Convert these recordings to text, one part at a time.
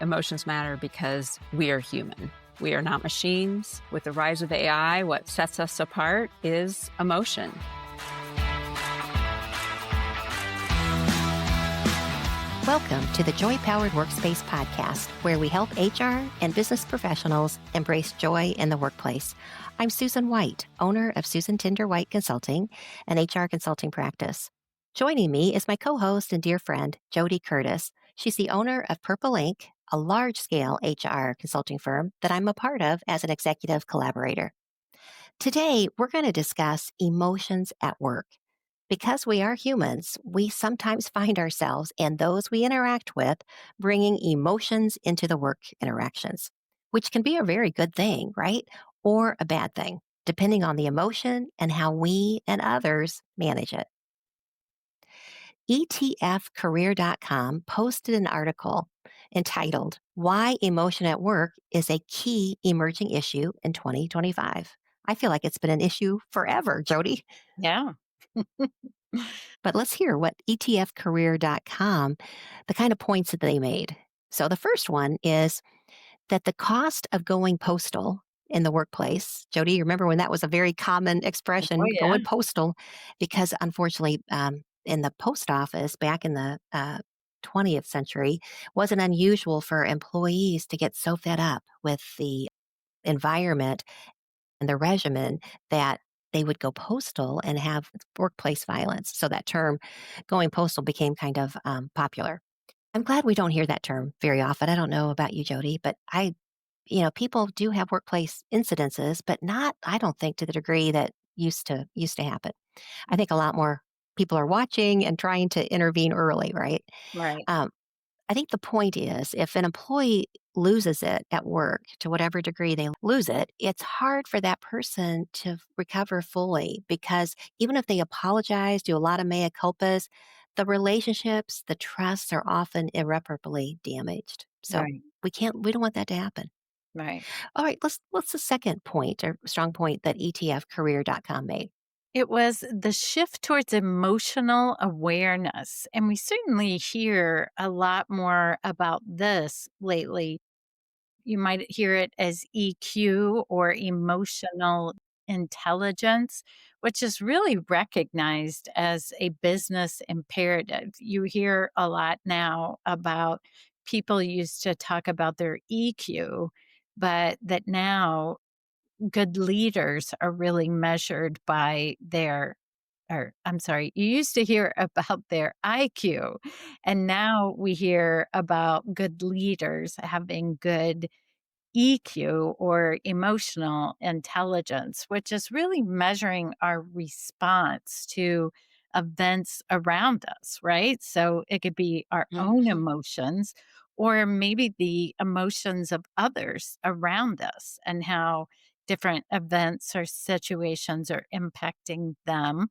Emotions matter because we are human. We are not machines. With the rise of AI, what sets us apart is emotion. Welcome to the Joy Powered Workspace podcast, where we help HR and business professionals embrace joy in the workplace. I'm Susan White, owner of Susan Tinder White Consulting, an HR consulting practice. Joining me is my co-host and dear friend, JoDee Curtis. She's the owner of Purple Inc., a large-scale HR consulting firm that I'm a part of as an executive collaborator. Today, we're going to discuss emotions at work. Because we are humans, we sometimes find ourselves and those we interact with bringing emotions into the work interactions, which can be a very good thing, right? Or a bad thing, depending on the emotion and how we and others manage it. etfcareer.com posted an article entitled, Why Emotion at Work is a Key Emerging Issue in 2025. I feel like it's been an issue forever, JoDee. Yeah. But let's hear what etfcareer.com, the kind of points that they made. So the first one is that the cost of going postal in the workplace, JoDee, you remember when that was a very common expression, Oh, yeah. going postal, because unfortunately, in the post office back in the 20th century, wasn't unusual for employees to get so fed up with the environment and the regimen that they would go postal and have workplace violence. So that term, going postal, became kind of popular. I'm glad we don't hear that term very often. I don't know about you, JoDee, but people do have workplace incidences, but not, I don't think, to the degree that used to happen. I think a lot more people are watching and trying to intervene early, right? Right. I think the point is if an employee loses it at work to whatever degree they lose it, it's hard for that person to recover fully because even if they apologize, do a lot of mea culpas, the relationships, the trusts are often irreparably damaged. So Right. we don't want that to happen. Right. All right, what's the second point or strong point that etfcareer.com made? It was the shift towards emotional awareness. And we certainly hear a lot more about this lately. You might hear it as EQ or emotional intelligence, which is really recognized as a business imperative. You hear a lot now about people used to talk about their EQ, but that now good leaders are really measured by their or I'm sorry, you used to hear about their IQ, and now we hear about good leaders having good EQ or emotional intelligence, which is really measuring our response to events around us, right? So it could be our own Mhm. emotions or maybe the emotions of others around us and how different events or situations are impacting them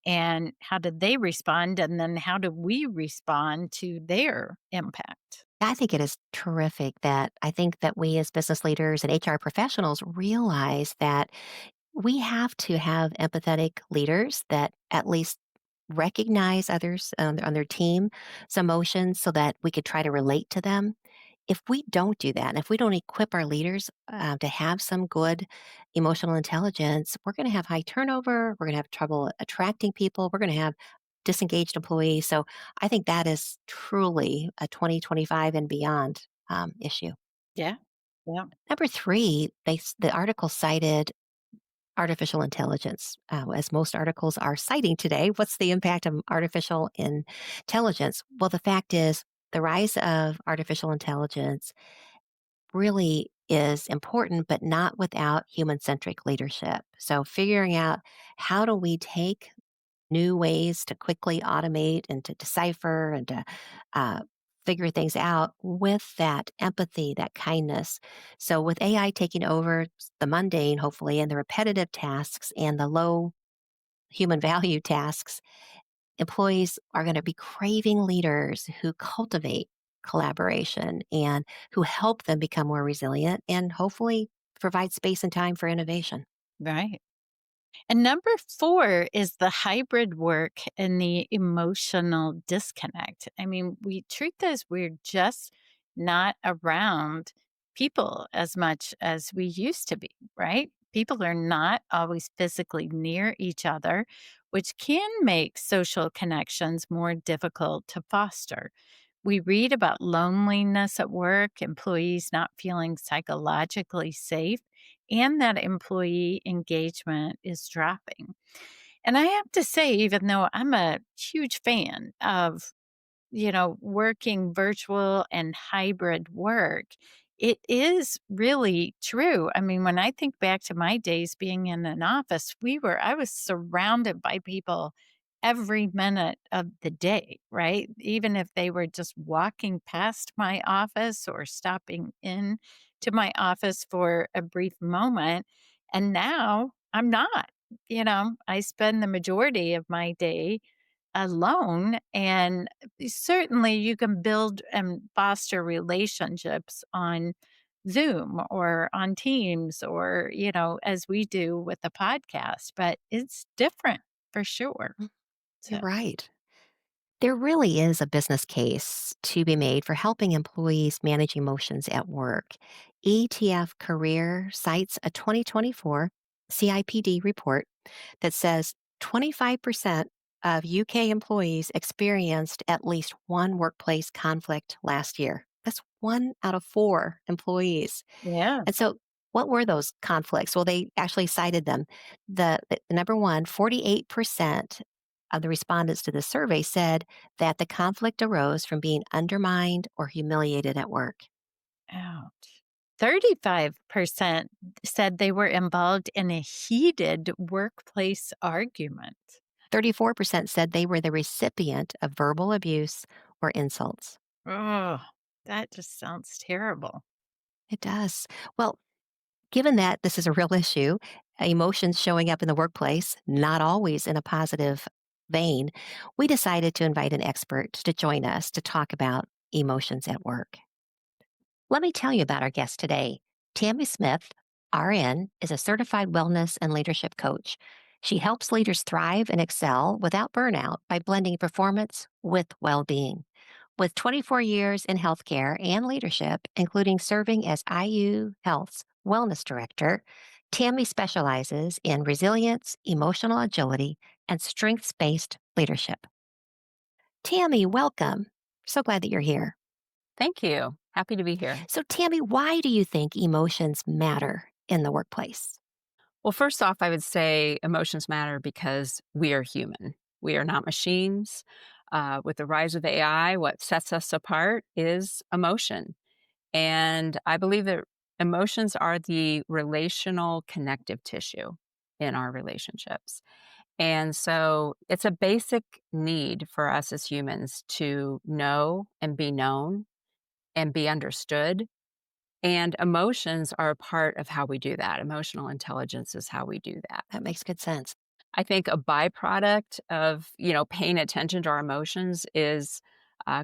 and how did they respond and then how do we respond to their impact. I think it is terrific that I think that we as business leaders and HR professionals realize that we have to have empathetic leaders that at least recognize others on their team's emotions so that we could try to relate to them. If we don't do that, and if we don't equip our leaders to have some good emotional intelligence, we're going to have high turnover. We're going to have trouble attracting people. We're going to have disengaged employees. So I think that is truly a 2025 and beyond issue. Yeah. Yeah. Number three, the article cited artificial intelligence. As most articles are citing today, what's the impact of artificial intelligence? Well, the fact is, the rise of artificial intelligence really is important, but not without human centric leadership. So, figuring out how do we take new ways to quickly automate and to decipher and to uh, figure things out with that empathy, that kindness. So, with AI taking over the mundane, hopefully, and the repetitive tasks and the low human value tasks, employees are going to be craving leaders who cultivate collaboration and who help them become more resilient and hopefully provide space and time for innovation. Right. And number 4 is the hybrid work and the emotional disconnect. I mean, we treat this, we're just not around people as much as we used to be, right? People are not always physically near each other, which can make social connections more difficult to foster. We read about loneliness at work, employees not feeling psychologically safe, and that employee engagement is dropping. And I have to say, even though I'm a huge fan of working virtual and hybrid work, it is really true. I mean, when I think back to my days being in an office, I was surrounded by people every minute of the day, right? Even if they were just walking past my office or stopping in to my office for a brief moment. And now I'm not. I spend the majority of my day alone. And certainly you can build and foster relationships on Zoom or on Teams or, as we do with the podcast, but it's different for sure. Mm, So, you're right. There really is a business case to be made for helping employees manage emotions at work. ETF Career cites a 2024 CIPD report that says 25% of UK employees experienced at least one workplace conflict last year. That's 1 out of 4 employees. yeah. And so, what were those conflicts? Well, they actually cited them. The number one, 48% of the respondents to the survey said that the conflict arose from being undermined or humiliated at work. Ouch. 35% said they were involved in a heated workplace argument. 34% said they were the recipient of verbal abuse or insults. Oh, that just sounds terrible. It does. Well, given that this is a real issue, emotions showing up in the workplace, not always in a positive vein, we decided to invite an expert to join us to talk about emotions at work. Let me tell you about our guest today. Tammy Smith, RN, is a certified wellness and leadership coach. She helps leaders thrive and excel without burnout by blending performance with well being. With 24 years in healthcare and leadership, including serving as IU Health's wellness director, Tammy specializes in resilience, emotional agility, and strengths based leadership. Tammy, welcome. So glad that you're here. Thank you. Happy to be here. So, Tammy, why do you think emotions matter in the workplace? Well, first off, I would say emotions matter because we are human. We are not machines. With the rise of AI, what sets us apart is emotion. And I believe that emotions are the relational connective tissue in our relationships. And so it's a basic need for us as humans to know and be known and be understood. And emotions are a part of how we do that. Emotional intelligence is how we do that. That makes good sense. I think a byproduct of, paying attention to our emotions is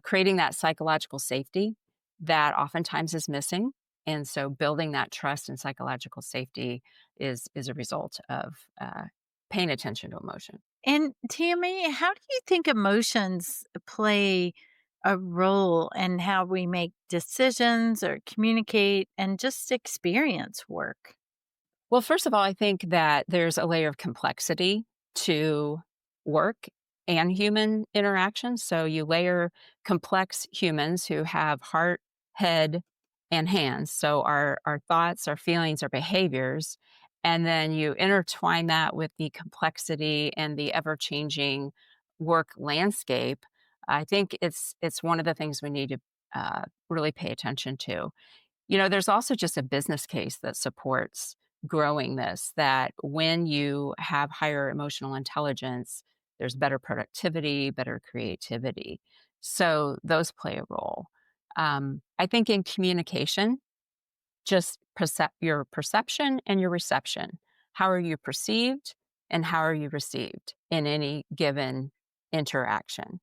creating that psychological safety that oftentimes is missing. And so building that trust and psychological safety is a result of paying attention to emotion. And Tammy, how do you think emotions play a role in how we make decisions or communicate and just experience work? Well, first of all, I think that there's a layer of complexity to work and human interaction. So you layer complex humans who have heart, head, and hands. So our thoughts, our feelings, our behaviors. And then you intertwine that with the complexity and the ever changing work landscape. I think it's one of the things we need to really pay attention to. There's also just a business case that supports growing this, that when you have higher emotional intelligence, there's better productivity, better creativity. So those play a role. I think in communication, just your perception and your reception. How are you perceived and how are you received in any given interaction?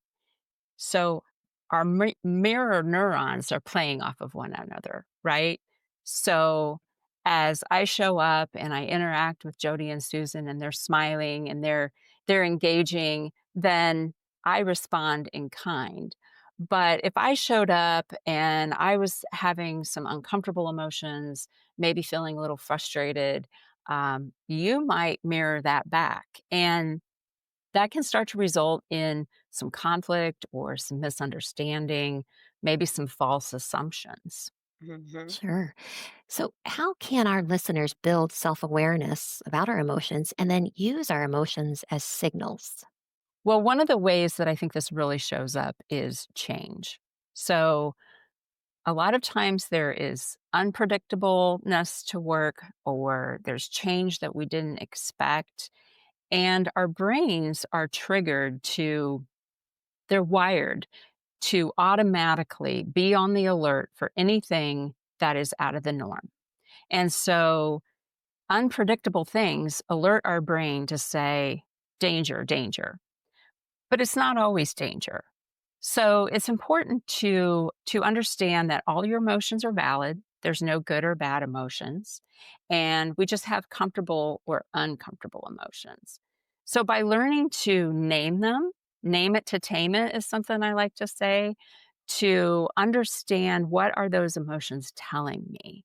So our mirror neurons are playing off of one another, right? So as I show up and I interact with JoDee and Susan and they're smiling and they're engaging, then I respond in kind. But if I showed up and I was having some uncomfortable emotions, maybe feeling a little frustrated, you might mirror that back. And that can start to result in some conflict or some misunderstanding, maybe some false assumptions. Mhm. Sure. So, how can our listeners build self awareness about our emotions and then use our emotions as signals? Well, one of the ways that I think this really shows up is change. So, a lot of times there is unpredictableness to work, or there's change that we didn't expect. And our brains are triggered to, they're wired to automatically be on the alert for anything that is out of the norm. And so unpredictable things alert our brain to say, danger, danger. But it's not always danger. So it's important to understand that all your emotions are valid. There's no good or bad emotions, and we just have comfortable or uncomfortable emotions. So by learning to name them, name it to tame it is something I like to say, to understand what are those emotions telling me.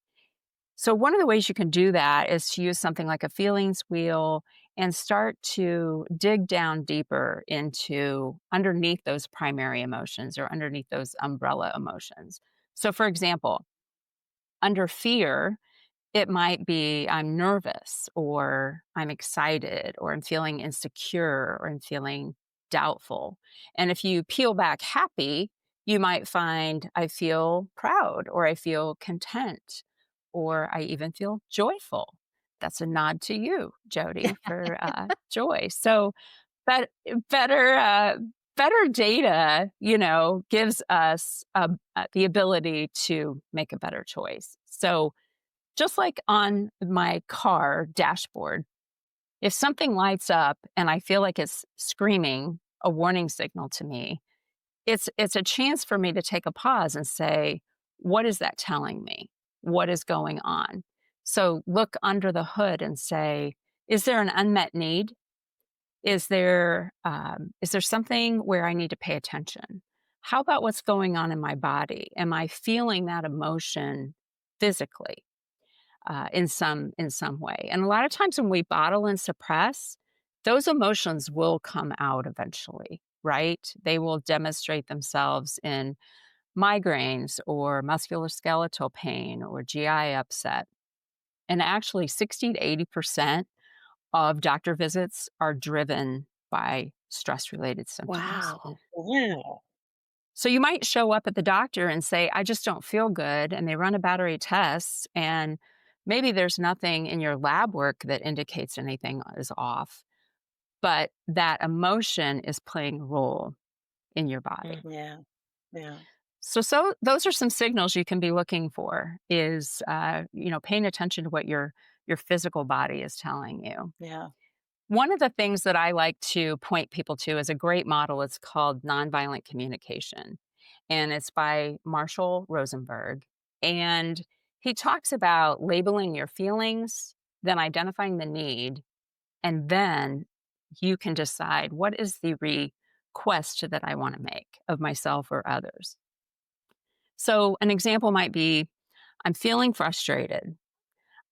So, one of the ways you can do that is to use something like a feelings wheel and start to dig down deeper into underneath those primary emotions or underneath those umbrella emotions. So, for example, under fear, it might be I'm nervous or I'm excited or I'm feeling insecure or I'm feeling doubtful. And if you peel back happy, you might find I feel proud or I feel content or I even feel joyful. That's a nod to you, Jody, for joy. So that better better data, gives us the ability to make a better choice. So just like on my car dashboard, if something lights up and I feel like it's screaming a warning signal to me, it's a chance for me to take a pause and say, what is that telling me? What is going on? So look under the hood and say, is there an unmet need? Is there something where I need to pay attention? How about what's going on in my body? Am I feeling that emotion physically? In some way. And a lot of times when we bottle and suppress, those emotions will come out eventually, right? They will demonstrate themselves in migraines or musculoskeletal pain or GI upset. And actually, 60 to 80% of doctor visits are driven by stress related symptoms. Wow. Wow. So you might show up at the doctor and say, I just don't feel good. And they run a battery of tests, and maybe there's nothing in your lab work that indicates anything is off, but that emotion is playing a role in your body. Yeah. Yeah. So those are some signals you can be looking for is, paying attention to what your physical body is telling you. Yeah. One of the things that I like to point people to is a great model. It's called nonviolent communication, and it's by Marshall Rosenberg. And he talks about labeling your feelings, then identifying the need, and then you can decide what is the request that I want to make of myself or others. So, an example might be I'm feeling frustrated.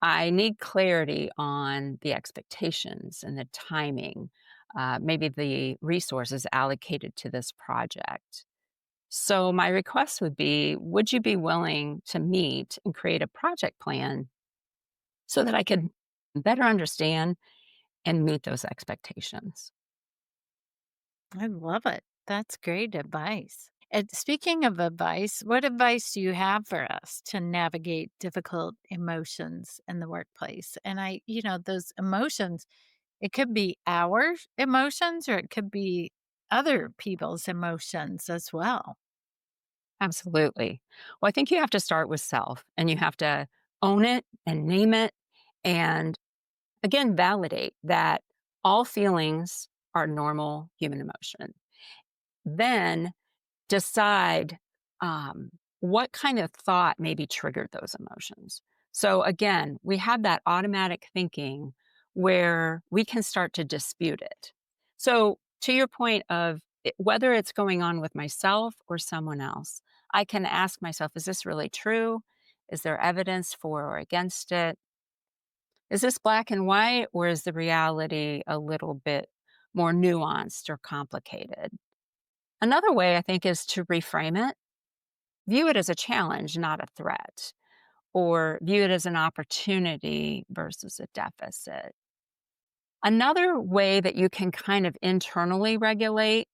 I need clarity on the expectations and the timing, maybe the resources allocated to this project. So, my request would be would you be willing to meet and create a project plan so that I could better understand and meet those expectations? I love it. That's great advice. And speaking of advice, what advice do you have for us to navigate difficult emotions in the workplace? And those emotions, it could be our emotions or it could be other people's emotions as well. Absolutely. Well, I think you have to start with self and you have to own it and name it. And again, validate that all feelings are normal human emotion. Then decide what kind of thought maybe triggered those emotions. So again, we have that automatic thinking where we can start to dispute it. So to your point of whether it's going on with myself or someone else, I can ask myself, is this really true? Is there evidence for or against it? Is this black and white, or is the reality a little bit more nuanced or complicated? Another way I think is to reframe it, view it as a challenge, not a threat, or view it as an opportunity versus a deficit. Another way that you can kind of internally regulate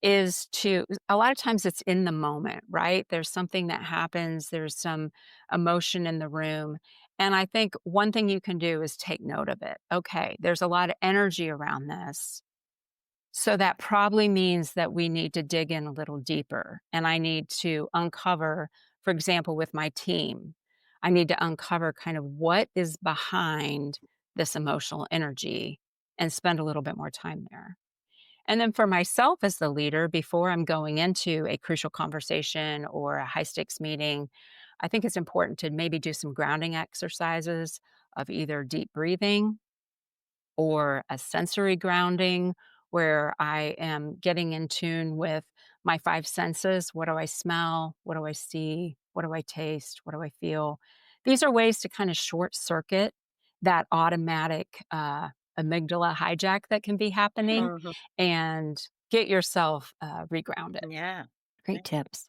is to, a lot of times it's in the moment, right? There's something that happens, there's some emotion in the room. And I think one thing you can do is take note of it. Okay, there's a lot of energy around this. So that probably means that we need to dig in a little deeper. And I need to uncover, for example, with my team, I need to uncover kind of what is behind this emotional energy and spend a little bit more time there. And then for myself as the leader, before I'm going into a crucial conversation or a high stakes meeting, I think it's important to maybe do some grounding exercises of either deep breathing or a sensory grounding where I am getting in tune with my five senses. What do I smell? What do I see? What do I taste? What do I feel? These are ways to kind of short circuit that automatic amygdala hijack that can be happening Mhm. and get yourself regrounded. Yeah. Great tips.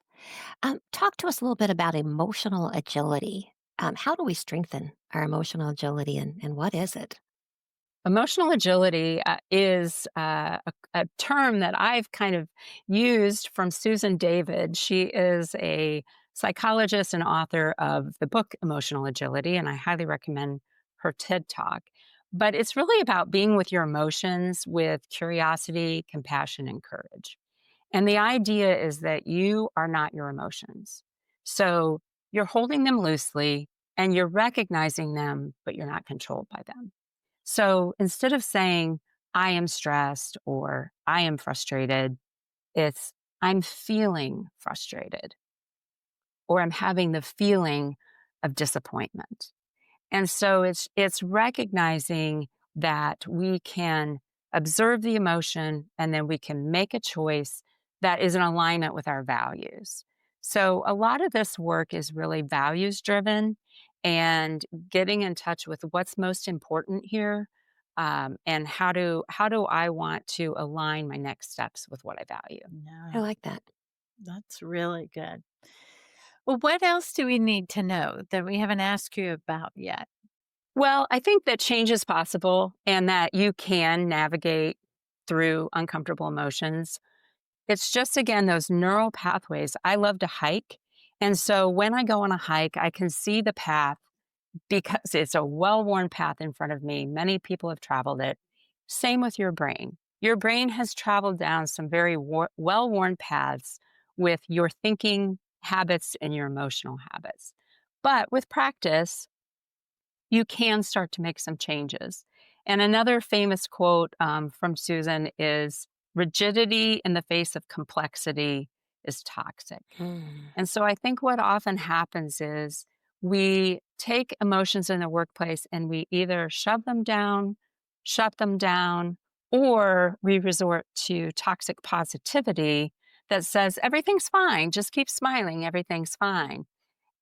Talk to us a little bit about emotional agility. How do we strengthen our emotional agility and what is it? Emotional agility is a term that I've kind of used from Susan David. She is a psychologist and author of the book Emotional Agility, and I highly recommend her TED Talk. But it's really about being with your emotions with curiosity, compassion, and courage. And the idea is that you are not your emotions. So you're holding them loosely and you're recognizing them, but you're not controlled by them. So instead of saying, I am stressed or I am frustrated, it's I'm feeling frustrated or I'm having the feeling of disappointment. And so it's recognizing that we can observe the emotion and then we can make a choice that is in alignment with our values. So a lot of this work is really values driven and getting in touch with what's most important here, and how do I want to align my next steps with what I value. I Yeah, like that. that's really good. Well, what else do we need to know that we haven't asked you about yet? Well, I think that change is possible and that you can navigate through uncomfortable emotions. It's just, again, those neural pathways. I love to hike. And so when I go on a hike, I can see the path because it's a well worn path in front of me. Many people have traveled it. Same with your brain. Your brain has traveled down some very well worn paths with your thinking habits and your emotional habits. But with practice, you can start to make some changes. And another famous quote from Susan is rigidity in the face of complexity is toxic. Mm. And so I think what often happens is we take emotions in the workplace and we either shove them down, shut them down, or we resort to toxic positivity that says everything's fine, just keep smiling, everything's fine.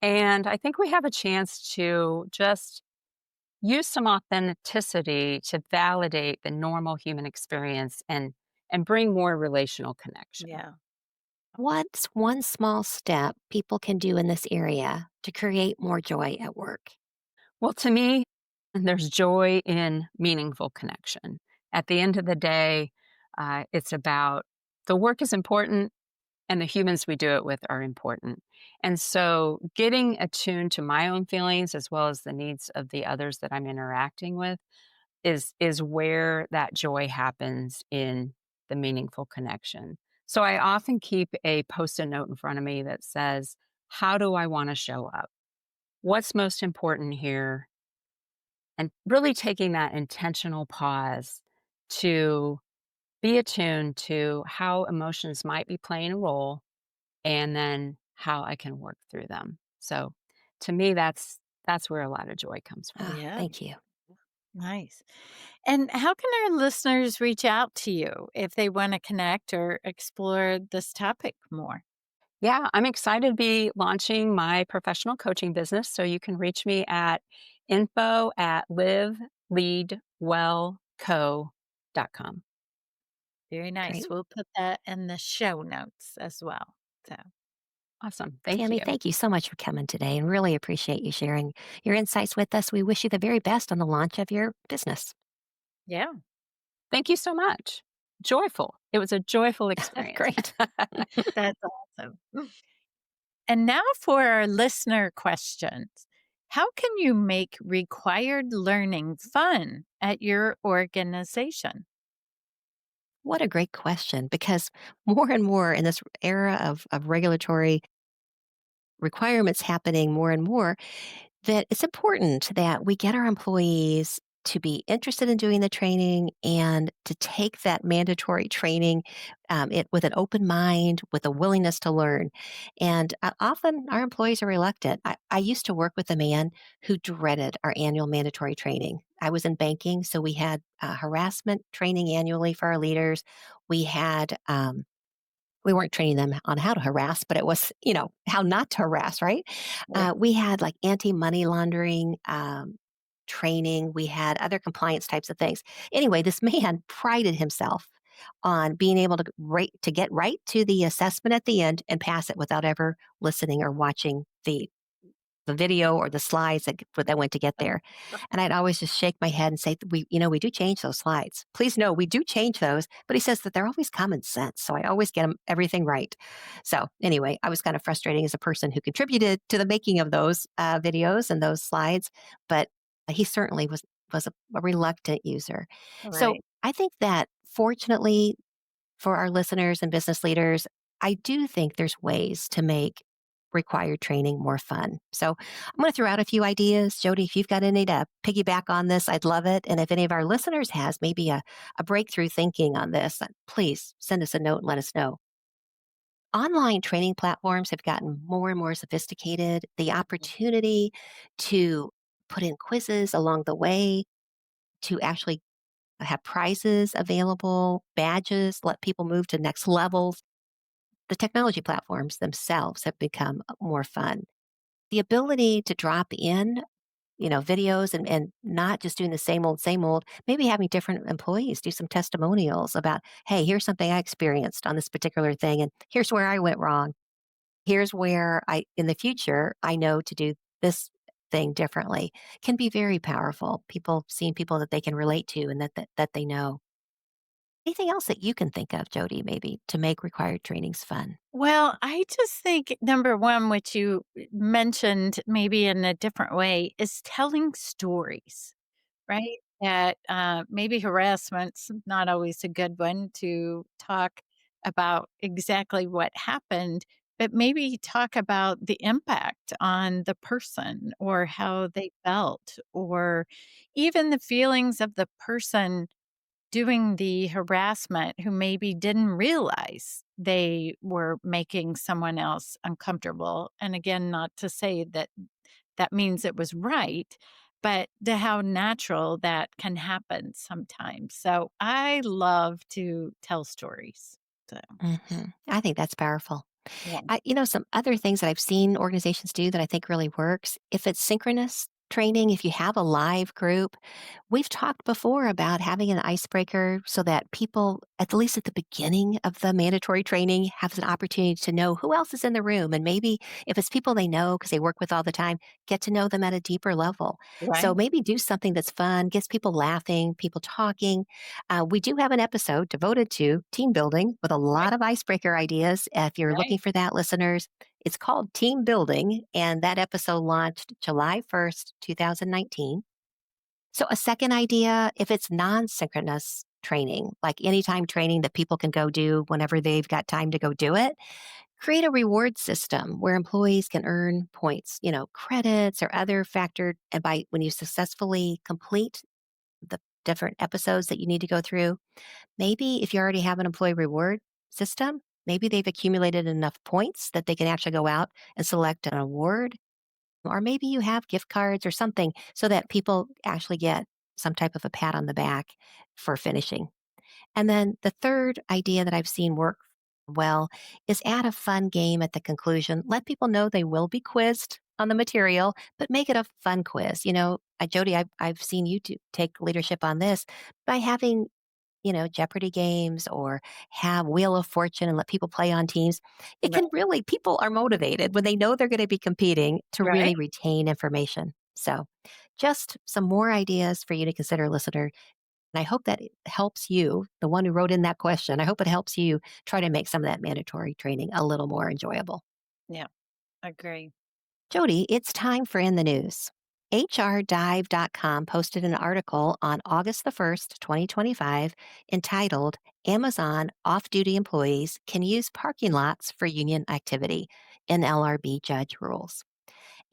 And I think we have a chance to just use some authenticity to validate the normal human experience and bring more relational connection. Yeah. What's one small step people can do in this area to create more joy at work? Well, to me, there's joy in meaningful connection. At the end of the day, it's about the work is important and the humans we do it with are important. And so getting attuned to my own feelings as well as the needs of the others that I'm interacting with is where that joy happens in the meaningful connection. So I often keep a post-it note in front of me that says, how do I want to show up? What's most important here? And really taking that intentional pause to be attuned to how emotions might be playing a role and then how I can work through them. So to me, that's where a lot of joy comes from. Ah, Yeah. thank you. Nice. And how can our listeners reach out to you if they want to connect or explore this topic more? Yeah, I'm excited to be launching my professional coaching business. So you can reach me at info at liveleadwellco.com. Very nice. Great. We'll put that in the show notes as well. So, Awesome. Thank Tammy, you. thank you so much for coming today and really appreciate you sharing your insights with us. We wish you the very best on the launch of your business. yeah, Thank you so much. Joyful. It was a joyful experience. Great. that's awesome. And now for our listener questions. How can you make required learning fun at your organization? What a great question, because more and more in this era of regulatory requirements happening more and more, that it's important that we get our employees to be interested in doing the training and to take that mandatory training with an open mind, with a willingness to learn. And often our employees are reluctant. I used to work with a man who dreaded our annual mandatory training. I was in banking, so we had harassment training annually for our leaders. We had we weren't training them on how to harass, but it was, how not to harass, right? Right. We had like anti money laundering training. We had other compliance types of things. Anyway, this man prided himself on being able to get right to the assessment at the end and pass it without ever listening or watching the video or the slides that went to get there. And I'd always just shake my head and say, we do change those slides. Please know we do change those. But he says that they're always common sense. So I always get everything right. So anyway, I was kind of frustrating as a person who contributed to the making of those videos and those slides. But he certainly was a reluctant user. So Right. I think that fortunately for our listeners and business leaders, I do think there's ways to make required training more fun. So I'm going to throw out a few ideas. JoDee, if you've got any to piggyback on this, I'd love it. And if any of our listeners has maybe a breakthrough thinking on this, please send us a note and let us know. Online training platforms have gotten more and more sophisticated. The opportunity to put in quizzes along the way, to actually have prizes available, badges, let people move to next levels. The technology platforms themselves have become more fun. The ability to drop in, videos and not just doing the same old, maybe having different employees do some testimonials about, hey, here's something I experienced on this particular thing, and here's where I went wrong. Here's where in the future, I know to do this thing differently can be very powerful. People seeing people that they can relate to and that they know. Anything else that you can think of, JoDee, maybe to make required trainings fun? Well, I just think number one, which you mentioned maybe in a different way, is telling stories, right? That maybe harassment's not always a good one to talk about exactly what happened, but maybe talk about the impact on the person or how they felt, or even the feelings of the person doing the harassment who maybe didn't realize they were making someone else uncomfortable. And again, not to say that that means it was right, but to how natural that can happen sometimes. So I love to tell stories. So, I think that's powerful. yeah. Some other things that I've seen organizations do that I think really works, if it's synchronous training, if you have a live group, we've talked before about having an icebreaker so that people, at least at the beginning of the mandatory training, have an opportunity to know who else is in the room. And maybe if it's people they know because they work with all the time, get to know them at a deeper level. So Right. maybe do something that's fun, gets people laughing, people talking. We do have an episode devoted to team building with a Right. lot of icebreaker ideas. If you're looking Right. for that, listeners, it's called Team Building, and that episode launched July 1st, 2019. So, a second idea, if it's non synchronous training, like anytime training that people can go do whenever they've got time to go do it, create a reward system where employees can earn points, credits or other factored. And by when you successfully complete the different episodes that you need to go through, maybe if you already have an employee reward system, maybe they've accumulated enough points that they can actually go out and select an award. Or maybe you have gift cards or something so that people actually get some type of a pat on the back for finishing. And then the third idea that I've seen work well is add a fun game at the conclusion. Let people know they will be quizzed on the material, but make it a fun quiz. JoDee, I've seen you take leadership on this by having Jeopardy games or have Wheel of Fortune and let people play on teams. It Right. can really, people are motivated when they know they're going to be competing to Right. really retain information. So, just some more ideas for you to consider, listener. And I hope that it helps you, the one who wrote in that question. I hope it helps you try to make some of that mandatory training a little more enjoyable. Yeah. Agree. JoDee, it's time for In the News. HRDive.com posted an article on August the 1st, 2025, entitled Amazon Off Duty Employees Can Use Parking Lots for Union Activity. NLRB Judge Rules.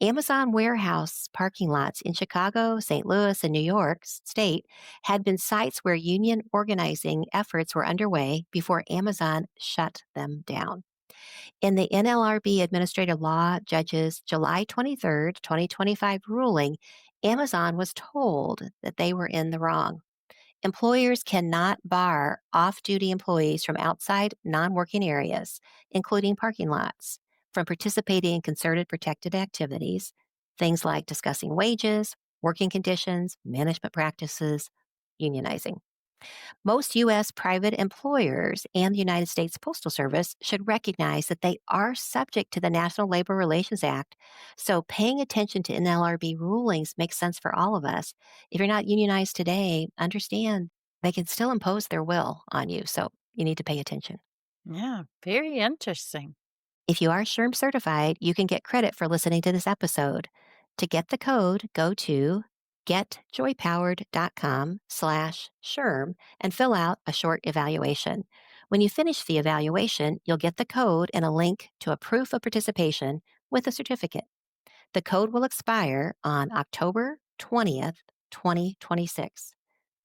Amazon warehouse parking lots in Chicago, St. Louis, and New York State had been sites where union organizing efforts were underway before Amazon shut them down. In the NLRB Administrative Law Judge's July 23rd, 2025 ruling, Amazon was told that they were in the wrong. Employers cannot bar off duty employees from outside non working areas, including parking lots, from participating in concerted protected activities, things like discussing wages, working conditions, management practices, unionizing. Most U.S. private employers and the United States Postal Service should recognize that they are subject to the National Labor Relations Act. So paying attention to NLRB rulings makes sense for all of us. If you're not unionized today, understand they can still impose their will on you. So you need to pay attention. Yeah. Very interesting. If you are SHRM certified, you can get credit for listening to this episode. To get the code, go to getjoypowered.com/SHRM and fill out a short evaluation. When you finish the evaluation, you'll get the code and a link to a proof of participation with a certificate. The code will expire on October 20th, 2026.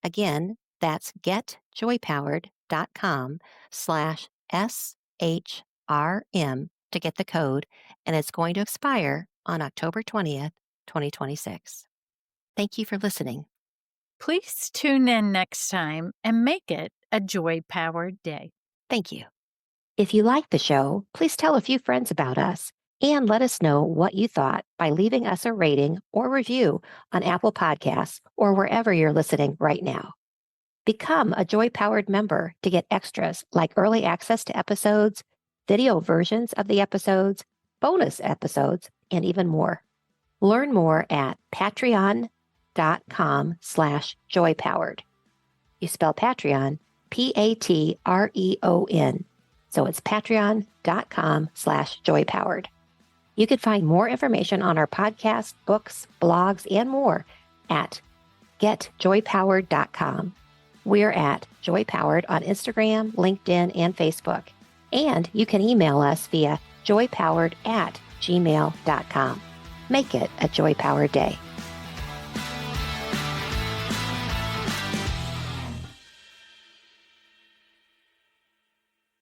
Again, that's getjoypowered.com/SHRM to get the code, and it's going to expire on October 20th, 2026. Thank you for listening. Please tune in next time and make it a joy powered day. Thank you. If you like the show, please tell a few friends about us and let us know what you thought by leaving us a rating or review on Apple Podcasts or wherever you're listening right now. Become a Joy Powered member to get extras like early access to episodes, video versions of the episodes, bonus episodes, and even more. Learn more at patreon.com/joypowered. You spell Patreon, Patreon. So it's patreon.com/joypowered. You can find more information on our podcast, books, blogs, and more at getjoypowered.com. We're at Joy Powered on Instagram, LinkedIn, and Facebook. And you can email us via joypowered@gmail.com. Make it a joy-powered day.